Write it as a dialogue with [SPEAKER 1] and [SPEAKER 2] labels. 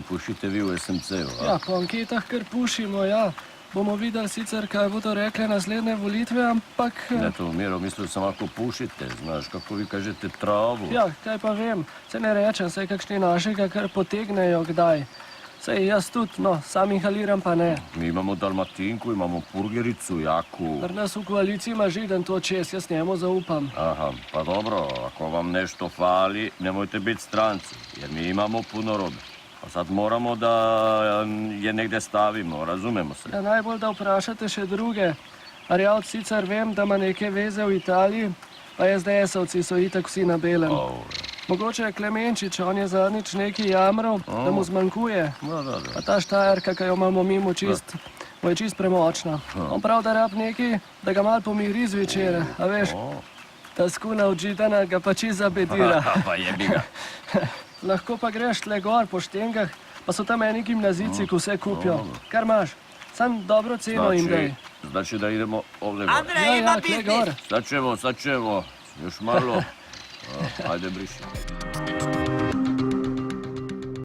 [SPEAKER 1] ali pušite vi v SMC-u, a?
[SPEAKER 2] Ja, po anketah kar pušimo, ja. Bomo videli sicer, kaj bodo rekle naslednje volitve, ampak...
[SPEAKER 1] Ne, to Miro, mislil sem, ako pušite, znaš, kako vi kažete travu.
[SPEAKER 2] Ja, kaj pa vem. Se ne rečem, saj kakšni našega kar potegnejo kdaj. Sej jaz tudi, no, sam inhaliram pa ne.
[SPEAKER 1] Mi imamo Dalmatinku, imamo Purgericu, Jaku.
[SPEAKER 2] Pri nas v koaliciji ima Židan to čez, jaz njemu zaupam.
[SPEAKER 1] Aha, pa dobro, ako vam nešto fali, nemojte biti stranci, jer mi imamo puno robe. Pa sad moramo da je negde stavimo, razumemo se.
[SPEAKER 2] Ja, najbolj da vprašate še druge. Arjavc sicer vem, da ima neke veze v Italiji, pa SDS-ovci so itak vsi na belem. Mogoče je Klemenčič, on je zadnjič neki jamral, da mu zmanjkuje. Pa ta Štajerka, ki jo imamo mimo čist, mu je čist premočna. On prav, da rab neki, da ga mal pomiri zvečer, a veš, ta skuna od Židana ga pa čist zabedira.
[SPEAKER 1] Pa jebi ga.
[SPEAKER 2] Lahko pa greš tle gor po štengah, pa so tam eni gimnazijci, ko vse kupijo. Kar imaš, sam dobro ceno jim daj.
[SPEAKER 1] Znači da idemo ovdje gore.
[SPEAKER 3] Andrej, ima biznis!
[SPEAKER 1] Sad ćemo, još malo. Ajde, briši.